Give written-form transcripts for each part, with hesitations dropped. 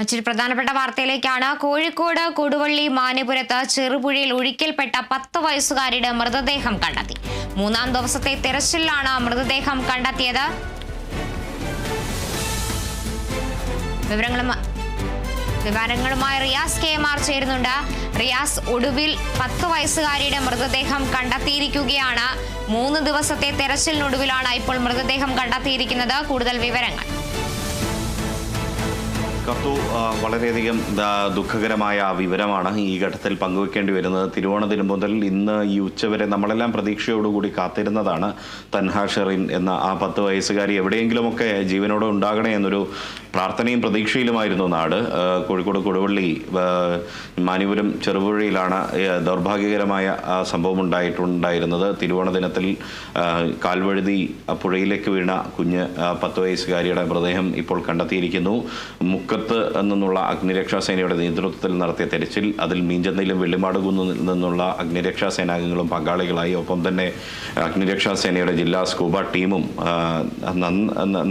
മറ്റൊരു പ്രധാനപ്പെട്ട വാർത്തയിലേക്കാണ്. കോഴിക്കോട് കൊടുവള്ളി മാനിപുരത്ത് ചെറുപുഴയിൽ ഒഴുക്കിൽപ്പെട്ട 10 വയസ്സുകാരിയുടെ മൃതദേഹം കണ്ടെത്തി. 3-ാം ദിവസത്തെ തെരച്ചിലാണ് മൃതദേഹം കണ്ടെത്തിയത്. വിവരങ്ങളുമായി റിയാസ് KMR ചേരുന്നുണ്ട്. റിയാസ്, ഒടുവിൽ 10 വയസ്സുകാരിയുടെ മൃതദേഹം കണ്ടെത്തിയിരിക്കുകയാണ്. 3 ദിവസത്തെ തെരച്ചിലിനൊടുവിലാണ് ഇപ്പോൾ മൃതദേഹം കണ്ടെത്തിയിരിക്കുന്നത്. കൂടുതൽ വിവരങ്ങൾ. വളരെയധികം ദുഃഖകരമായ വിവരമാണ് ഈ ഘട്ടത്തിൽ പങ്കുവെക്കേണ്ടി വരുന്നത്. തിരുവോണദിനം മുതൽ ഇന്ന് ഈ ഉച്ചവരെ നമ്മളെല്ലാം പ്രതീക്ഷയോടുകൂടി കാത്തിരുന്നതാണ് തൻഹ ഷെറിൻ എന്ന ആ 10 വയസ്സുകാരി എവിടെയെങ്കിലുമൊക്കെ ജീവനോടെ ഉണ്ടാകണേ എന്നൊരു പ്രാർത്ഥനയും പ്രതീക്ഷയിലുമായിരുന്നു നാട്. കോഴിക്കോട് കൊടുവള്ളി മാനിപുരം ചെറുപുഴയിലാണ് ദൗർഭാഗ്യകരമായ സംഭവം ഉണ്ടായിരുന്നത്. തിരുവോണ ദിനത്തിൽ കാൽവഴുതി പുഴയിലേക്ക് വീണ കുഞ്ഞ് 10 വയസ്സുകാരിയുടെ മൃതദേഹം ഇപ്പോൾ കണ്ടെത്തിയിരിക്കുന്നു. മുക്കത്ത് നിന്നുള്ള അഗ്നിരക്ഷാസേനയുടെ നേതൃത്വത്തിൽ നടത്തിയ തെരച്ചിൽ, അതിൽ മീഞ്ചന്തയിലും വെള്ളിമാടുകുന്നിൽ നിന്നുള്ള അഗ്നിരക്ഷാ സേനാംഗങ്ങളും പങ്കാളികളായി. ഒപ്പം തന്നെ അഗ്നിരക്ഷാസേനയുടെ ജില്ലാ സ്കൂബ ടീമും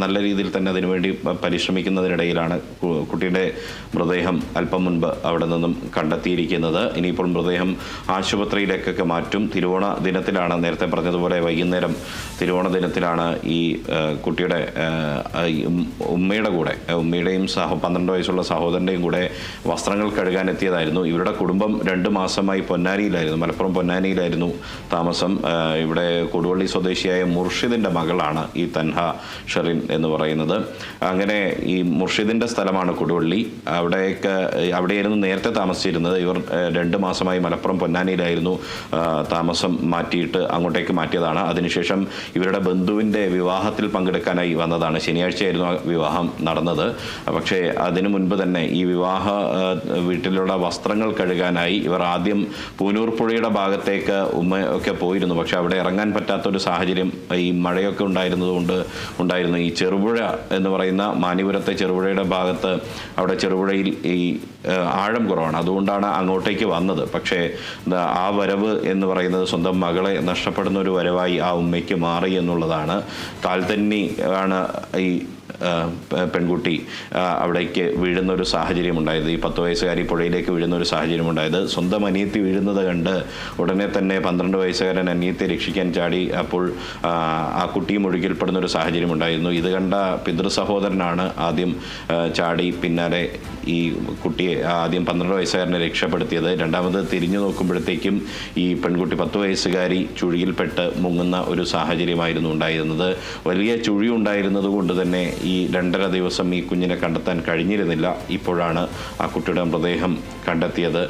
നല്ല രീതിയിൽ തന്നെ അതിനുവേണ്ടി പരിശ്രമിക്കുന്നതിനിടയിലാണ് കുട്ടിയുടെ മൃതദേഹം അല്പം മുൻപ് അവിടെ നിന്നും കണ്ടെത്തിയിരിക്കുന്നത്. ഇനിയിപ്പോൾ മൃതദേഹം ആശുപത്രിയിലേക്കൊക്കെ മാറ്റും. തിരുവോണ ദിനത്തിലാണ്, നേരത്തെ പറഞ്ഞതുപോലെ വൈകുന്നേരം തിരുവോണ ദിനത്തിലാണ് ഈ കുട്ടിയുടെ ഉമ്മയുടെയും 12 വയസ്സുള്ള സഹോദരൻ്റെയും കൂടെ വസ്ത്രങ്ങൾ കഴുകാൻ എത്തിയതായിരുന്നു. ഇവരുടെ കുടുംബം 2 മാസമായി പൊന്നാനിയിലായിരുന്നു, മലപ്പുറം പൊന്നാനിയിലായിരുന്നു താമസം. ഇവിടെ കൊടുവള്ളി സ്വദേശിയായ മുർഷിദിൻ്റെ മകളാണ് ഈ തൻഹ ഷെറിൻ എന്ന് പറയുന്നത്. അങ്ങനെ ഈ മുർഷിദിൻ്റെ സ്ഥലമാണ് കൊടുവള്ളി. അവിടെയായിരുന്നു നേരത്തെ താമസിച്ചിരുന്നത്. ഇവർ 2 മാസമായി മലപ്പുറം പൊന്നാനിയിലായിരുന്നു താമസം. മാറ്റിയിട്ട് അങ്ങോട്ടേക്ക് മാറ്റിയതാണ്. അതിനുശേഷം ഇവരുടെ ബന്ധുവിൻ്റെ വിവാഹത്തിൽ പങ്കെടുക്കാനായി വന്നതാണ്. ശനിയാഴ്ചയായിരുന്നു ആ വിവാഹം നടന്നത്. പക്ഷേ അതിനു മുൻപ് തന്നെ ഈ വിവാഹ വീട്ടിലുള്ള വസ്ത്രങ്ങൾ കഴുകാനായി ഇവർ ആദ്യം പൂനൂർ പുഴയുടെ ഭാഗത്തേക്ക് ഒക്കെ പോയിരുന്നു. പക്ഷെ അവിടെ ഇറങ്ങാൻ പറ്റാത്തൊരു സാഹചര്യം ഈ മഴയൊക്കെ ഉണ്ടായിരുന്നു. ഈ ചെറുപുഴ എന്ന് പറയുന്ന മാനിപുരത്തെ ചെറുപുഴയുടെ ഭാഗത്ത്, അവിടെ ചെറുപുഴയിൽ ഈ ആഴം കുറവാണ്. അതുകൊണ്ടാണ് അങ്ങോട്ടേക്ക് വന്നത്. പക്ഷേ ആ വരവ് എന്ന് പറയുന്നത് സ്വന്തം മകളെ നഷ്ടപ്പെടുന്ന ഒരു വരവായി ആ ഉമ്മയ്ക്ക് മാറി എന്നുള്ളതാണ്. കാൽത്തന്നി ആണ് ഈ പെൺകുട്ടി അവിടേക്ക് വീഴുന്ന ഒരു സാഹചര്യം ഉണ്ടായത്. ഈ 10 വയസ്സുകാരി പുഴയിലേക്ക് വീഴുന്ന ഒരു സാഹചര്യം ഉണ്ടായത്. സ്വന്തം അനിയത്തി വീഴുന്നത് കണ്ട് ഉടനെ തന്നെ 12 വയസ്സുകാരൻ അനിയത്തെ രക്ഷിക്കാൻ ചാടി. അപ്പോൾ ആ കുട്ടിയും ഒഴുകിൽപ്പെടുന്ന ഒരു സാഹചര്യം ഉണ്ടായിരുന്നു. ഇത് കണ്ട പിതൃ സഹോദരനാണ് ആദ്യം ചാടി പിന്നാലെ ഈ കുട്ടിയെ, ആദ്യം 12 വയസ്സുകാരനെ രക്ഷപ്പെടുത്തിയത്. രണ്ടാമത് തിരിഞ്ഞു നോക്കുമ്പോഴത്തേക്കും ഈ പെൺകുട്ടി 10 വയസ്സുകാരി ചുഴിയിൽപ്പെട്ട് മുങ്ങുന്ന ഒരു സാഹചര്യമായിരുന്നു ഉണ്ടായിരുന്നത്. വലിയ ചുഴി ഉണ്ടായിരുന്നത് കൊണ്ട് തന്നെ ഈ 2.5 ദിവസം ഈ കുഞ്ഞിനെ കണ്ടെത്താൻ കഴിഞ്ഞിരുന്നില്ല. ഇപ്പോഴാണ് ആ കുട്ടിയുടെ മൃതദേഹം കണ്ടെത്തിയത്.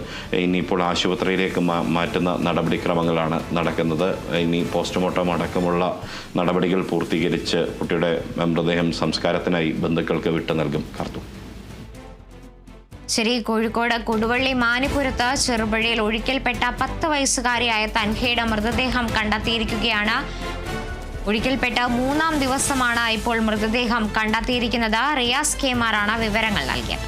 ഇനിയിപ്പോൾ ആശുപത്രിയിലേക്ക് മാറ്റുന്ന നടപടിക്രമങ്ങളാണ് നടക്കുന്നത്. ഇനി പോസ്റ്റ്മോർട്ടം അടക്കമുള്ള നടപടികൾ പൂർത്തീകരിച്ച് കുട്ടിയുടെ മൃതദേഹം സംസ്കാരത്തിനായി ബന്ധുക്കൾക്ക് വിട്ടു നൽകും. കാർത്തു. ശരി, കോഴിക്കോട് കൊടുവള്ളി മാനിപുരത്ത് ചെറുപുഴയിൽ ഒഴുക്കിൽപ്പെട്ട 10 വയസ്സുകാരിയായ തൻഹയുടെ മൃതദേഹം കണ്ടെത്തിയിരിക്കുകയാണ്. ഒഴുക്കിൽപ്പെട്ട 3-ാം ദിവസമാണ് ഇപ്പോൾ മൃതദേഹം കണ്ടെത്തിയിരിക്കുന്നത്. റിയാസ് KMR ആണ് വിവരങ്ങൾ നൽകിയത്.